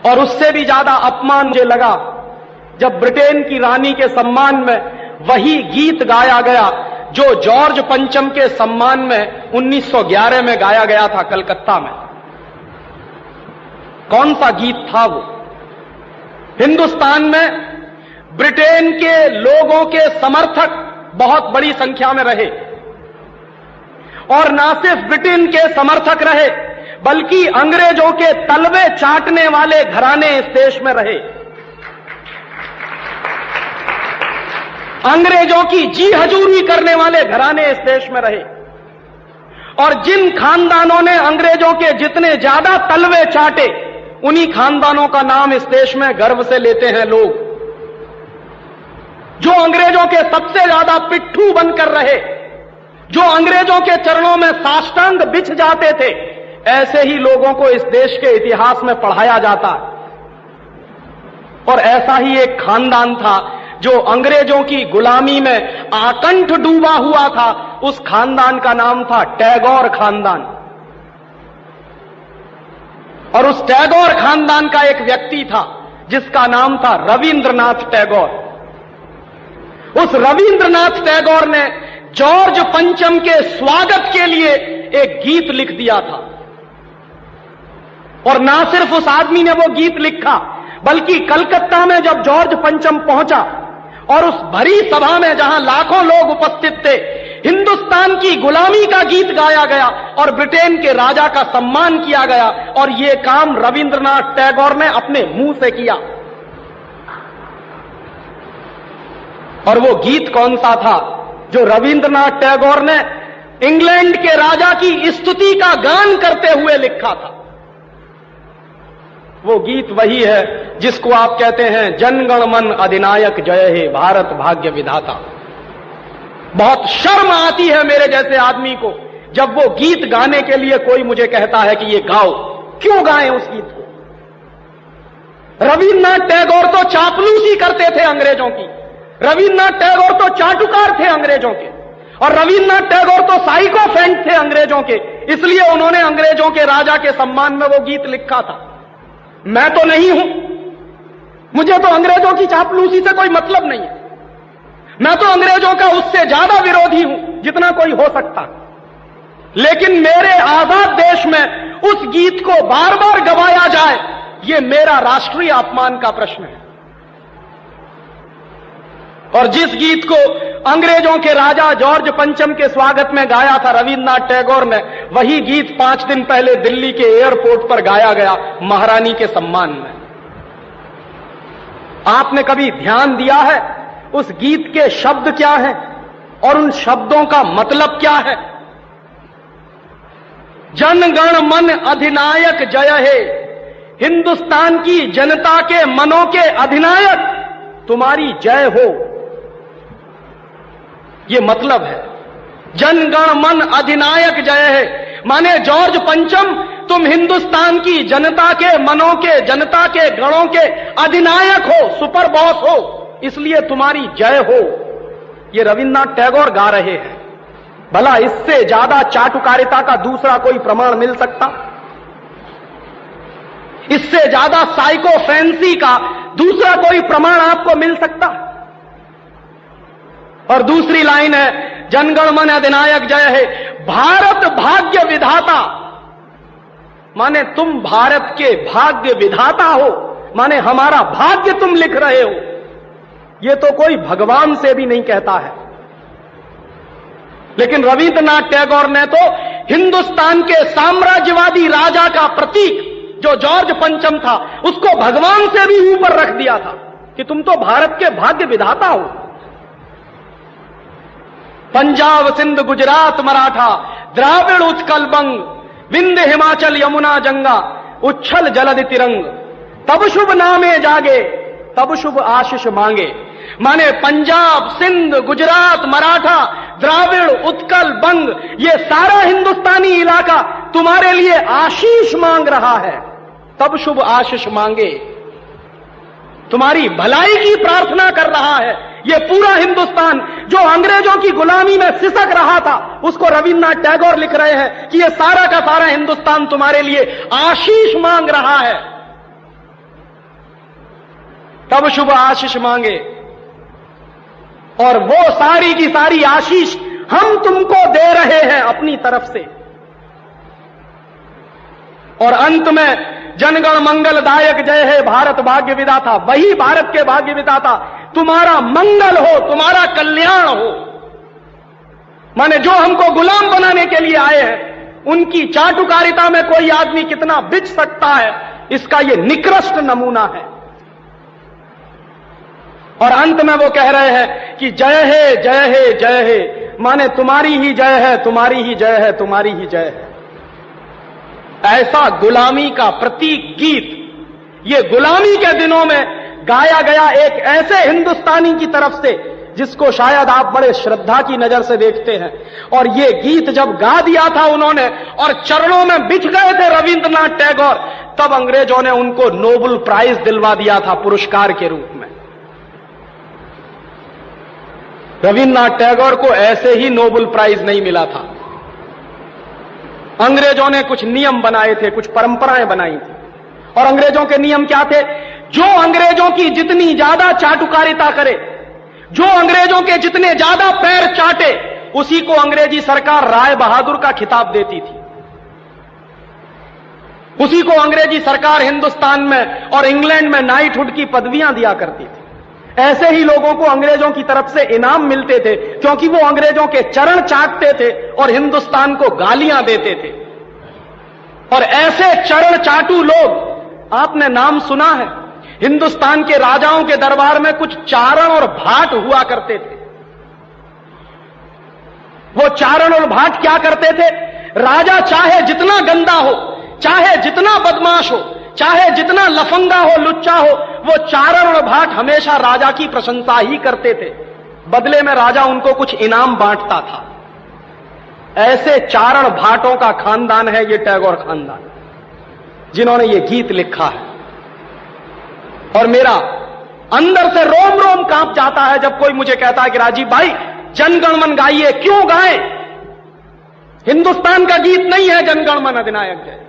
और उससे भी ज्यादा अपमान मुझे लगा जब ब्रिटेन की रानी के सम्मान में वही गीत गाया गया जो जॉर्ज पंचम के सम्मान में 1911 में गाया गया था कलकत्ता में। कौन सा गीत था वो? हिंदुस्तान में ब्रिटेन के लोगों के समर्थक बहुत बड़ी संख्या में रहे, और ना सिर्फ ब्रिटेन के समर्थक रहे बल्कि अंग्रेजों के तलवे चाटने वाले घराने इस देश में रहे। अंग्रेजों की जी हजूरी करने वाले घराने इस देश में रहे, और जिन खानदानों ने अंग्रेजों के जितने ज्यादा तलवे चाटे उन्हीं खानदानों का नाम इस देश में गर्व से लेते हैं लोग। जो अंग्रेजों के सबसे ज्यादा पिट्ठू बनकर रहे, जो अंग्रेजों के चरणों में साष्टांग बिछ जाते थे, ऐसे ही लोगों को इस देश के इतिहास में पढ़ाया जाता है। और ऐसा ही एक खानदान था जो अंग्रेजों की गुलामी में आकंठ डूबा हुआ था। उस खानदान का नाम था टैगोर खानदान। और उस टैगोर खानदान का एक व्यक्ति था जिसका नाम था रविंद्रनाथ टैगोर। उस रविंद्रनाथ टैगोर ने जॉर्ज पंचम के स्वागत के लिए एक गीत लिख दिया था। और ना सिर्फ उस आदमी ने वो गीत लिखा, बल्कि कलकत्ता में जब जॉर्ज पंचम पहुंचा और उस भरी सभा में जहां लाखों लोग उपस्थित थे, हिंदुस्तान की गुलामी का गीत गाया गया और ब्रिटेन के राजा का सम्मान किया गया। और यह काम रविंद्रनाथ टैगोर ने अपने मुंह से किया। और वो गीत कौन सा था जो रविंद्रनाथ टैगोर ने इंग्लैंड के राजा की स्तुति का गान करते हुए लिखा था? वो गीत वही है जिसको आप कहते हैं जनगण मन अधिनायक जय हे भारत भाग्य विधाता। बहुत शर्म आती है मेरे जैसे आदमी को जब वो गीत गाने के लिए कोई मुझे कहता है कि ये गाओ। क्यों गाएं उस गीत को? रविन्द्रनाथ टैगोर तो चापलूसी करते थे अंग्रेजों की, रविन्द्रनाथ टैगोर तो चाटुकार थे अंग्रेजों के, और रविन्द्रनाथ टैगोर तो साइकोफेंट थे अंग्रेजों के। इसलिए उन्होंने अंग्रेजों के राजा के सम्मान में वो गीत लिखा था। मैं तो नहीं हूं, मुझे तो अंग्रेजों की चापलूसी से कोई मतलब नहीं है। मैं तो अंग्रेजों का उससे ज्यादा विरोधी हूं जितना कोई हो सकता। लेकिन मेरे आजाद देश में उस गीत को बार बार गवाया जाए, यह मेरा राष्ट्रीय अपमान का प्रश्न है। और जिस गीत को अंग्रेजों के राजा जॉर्ज पंचम के स्वागत में गाया था रविन्द्रनाथ टैगोर ने, वही गीत 5 दिन पहले दिल्ली के एयरपोर्ट पर गाया गया महारानी के सम्मान में। आपने कभी ध्यान दिया है उस गीत के शब्द क्या हैं और उन शब्दों का मतलब क्या है? जनगण मन अधिनायक जय हे, हिंदुस्तान की जनता के मनों के अधिनायक तुम्हारी जय हो, ये मतलब है। जनगण मन अधिनायक जय है माने जॉर्ज पंचम तुम हिंदुस्तान की जनता के मनों के, जनता के गणों के अधिनायक हो, सुपर बॉस हो, इसलिए तुम्हारी जय हो। ये रविन्द्रनाथ टैगोर गा रहे हैं। भला इससे ज्यादा चाटुकारिता का दूसरा कोई प्रमाण मिल सकता? इससे ज्यादा साइकोफेंसी का दूसरा कोई प्रमाण आपको मिल सकता? और दूसरी लाइन है जनगण मन अधिनायक जय है, भारत भाग्य विधाता, माने तुम भारत के भाग्य विधाता हो, माने हमारा भाग्य तुम लिख रहे हो। यह तो कोई भगवान से भी नहीं कहता है। लेकिन रविन्द्रनाथ टैगोर ने तो हिंदुस्तान के साम्राज्यवादी राजा का प्रतीक जो जॉर्ज पंचम था उसको भगवान से भी ऊपर रख दिया था कि तुम तो भारत के भाग्य विधाता हो। पंजाब सिंध गुजरात मराठा द्राविड़ उत्कल बंग विंध्य हिमाचल यमुना जंगा उच्छल जलधि तिरंग, तब शुभ नामे जागे तब शुभ आशीष मांगे। माने पंजाब सिंध गुजरात मराठा द्राविड़ उत्कल बंग, ये सारा हिंदुस्तानी इलाका तुम्हारे लिए आशीष मांग रहा है, तब शुभ आशीष मांगे। तुम्हारी भलाई की प्रार्थना कर रहा है। ये पूरा हिंदुस्तान जो अंग्रेजों की गुलामी में सिसक रहा था, उसको रविन्द्रनाथ टैगोर लिख रहे हैं कि ये सारा का सारा हिंदुस्तान तुम्हारे लिए आशीष मांग रहा है। तब शुभ आशीष मांगे, और वो सारी की सारी आशीष हम तुमको दे रहे हैं अपनी तरफ से। और अंत में जनगण मंगलदायक जय है भारत भाग्य विधाता, वही भारत के भाग्य विधाता तुम्हारा मंगल हो, तुम्हारा कल्याण हो। माने जो हमको गुलाम बनाने के लिए आए हैं, उनकी चाटुकारिता में कोई आदमी कितना बिच सकता है, इसका यह निकृष्ट नमूना है। और अंत में वो कह रहे हैं कि जय है जय है जय है, माने तुम्हारी ही जय है, तुम्हारी ही जय है, तुम्हारी ही जय है। ऐसा गुलामी का प्रतीक गीत ये गुलामी के दिनों में गाया गया एक ऐसे हिंदुस्तानी की तरफ से जिसको शायद आप बड़े श्रद्धा की नजर से देखते हैं। और ये गीत जब गा दिया था उन्होंने और चरणों में बिछ गए थे रविंद्रनाथ टैगोर, तब अंग्रेजों ने उनको नोबेल प्राइज दिलवा दिया था पुरस्कार के रूप में। रविंद्रनाथ टैगोर को ऐसे ही नोबेल प्राइज नहीं मिला था। अंग्रेजों ने कुछ नियम बनाए थे, कुछ परंपराएं बनाई थी। और अंग्रेजों के नियम क्या थे? जो अंग्रेजों की जितनी ज्यादा चाटुकारिता करे, जो अंग्रेजों के जितने ज्यादा पैर चाटे, उसी को अंग्रेजी सरकार राय बहादुर का खिताब देती थी। उसी को अंग्रेजी सरकार हिंदुस्तान में और इंग्लैंड में नाइटहुड की पदवियां दिया करती थी। ऐसे ही लोगों को अंग्रेजों की तरफ से इनाम मिलते थे, क्योंकि वो अंग्रेजों के चरण चाटते थे और हिंदुस्तान को गालियां देते थे। और ऐसे चरण चाटू लोग आपने नाम सुना है, हिंदुस्तान के राजाओं के दरबार में कुछ चारण और भाट हुआ करते थे। वो चारण और भाट क्या करते थे? राजा चाहे जितना गंदा हो, चाहे जितना बदमाश हो, चाहे जितना लफंगा हो, लुच्चा हो, वो चारण और भाट हमेशा राजा की प्रशंसा ही करते थे। बदले में राजा उनको कुछ इनाम बांटता था। ऐसे चारण भाटों का खानदान है ये टैगोर खानदान, जिन्होंने ये गीत लिखा है। और मेरा अंदर से रोम रोम कांप जाता है जब कोई मुझे कहता है कि राजीव भाई जनगणमन गाइए। क्यों गाएं? हिंदुस्तान का गीत नहीं है जनगणमन अधिनायक जय।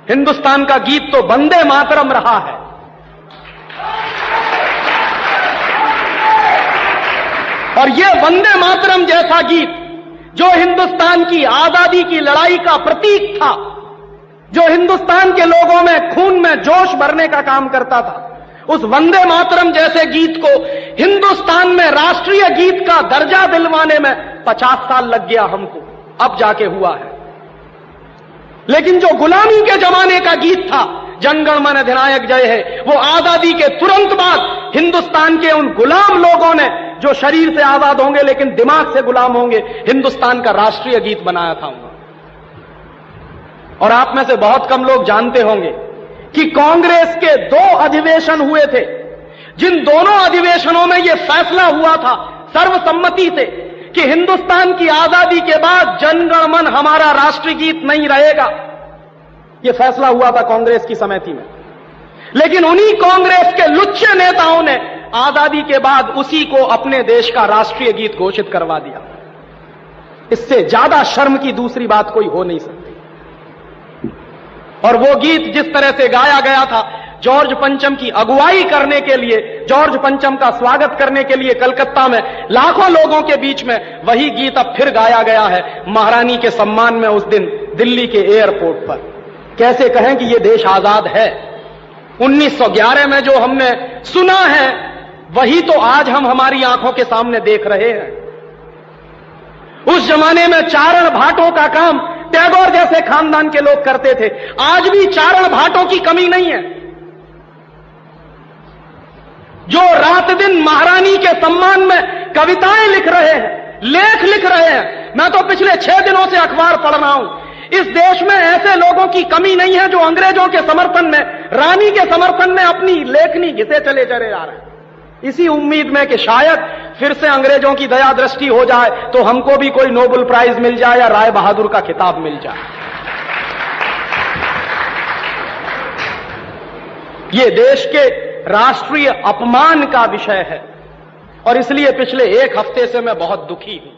हिंदुस्तान का गीत तो वंदे मातरम रहा है। और यह वंदे मातरम जैसा गीत जो हिंदुस्तान की आजादी की लड़ाई का प्रतीक था, जो हिंदुस्तान के लोगों में खून में जोश भरने का काम करता था, उस वंदे मातरम जैसे गीत को हिंदुस्तान में राष्ट्रीय गीत का दर्जा दिलवाने में 50 साल लग गया हमको, अब जाके हुआ है। लेकिन जो गुलामी के जमाने का गीत था जनगणमन अधिनायक जय है, वो आजादी के तुरंत बाद हिंदुस्तान के उन गुलाम लोगों ने, जो शरीर से आजाद होंगे लेकिन दिमाग से गुलाम होंगे, हिंदुस्तान का राष्ट्रीय गीत बनाया था उन्होंने। और आप में से बहुत कम लोग जानते होंगे कि कांग्रेस के 2 अधिवेशन हुए थे, जिन दोनों अधिवेशनों में यह फैसला हुआ था सर्वसम्मति से कि हिंदुस्तान की आजादी के बाद जनगणमन हमारा राष्ट्रीय गीत नहीं रहेगा। यह फैसला हुआ था कांग्रेस की समिति में। लेकिन उन्हीं कांग्रेस के लुच्चे नेताओं ने आजादी के बाद उसी को अपने देश का राष्ट्रीय गीत घोषित करवा दिया। इससे ज्यादा शर्म की दूसरी बात कोई हो नहीं सकती। और वो गीत जिस तरह से गाया गया था जॉर्ज पंचम की अगुवाई करने के लिए, जॉर्ज पंचम का स्वागत करने के लिए कलकत्ता में लाखों लोगों के बीच में, वही गीत अब फिर गाया गया है महारानी के सम्मान में उस दिन दिल्ली के एयरपोर्ट पर। कैसे कहें कि यह देश आजाद है? 1911 में जो हमने सुना है वही तो आज हम हमारी आंखों के सामने देख रहे हैं। उस जमाने में चारण भाटों का काम टैगोर जैसे खानदान के लोग करते थे। आज भी चारण भाटों की कमी नहीं है, जो रात दिन महारानी के सम्मान में कविताएं लिख रहे हैं, लेख लिख रहे हैं। मैं तो पिछले 6 दिनों से अखबार पढ़ रहा हूं। इस देश में ऐसे लोगों की कमी नहीं है जो अंग्रेजों के समर्थन में, रानी के समर्थन में अपनी लेखनी घिसे चले जा रहे हैं, इसी उम्मीद में कि शायद फिर से अंग्रेजों की दया दृष्टि हो जाए तो हमको भी कोई नोबेल प्राइज मिल जाए या राय बहादुर का खिताब मिल जाए। ये देश के राष्ट्रीय अपमान का विषय है और इसलिए पिछले 1 हफ्ते से मैं बहुत दुखी हूं।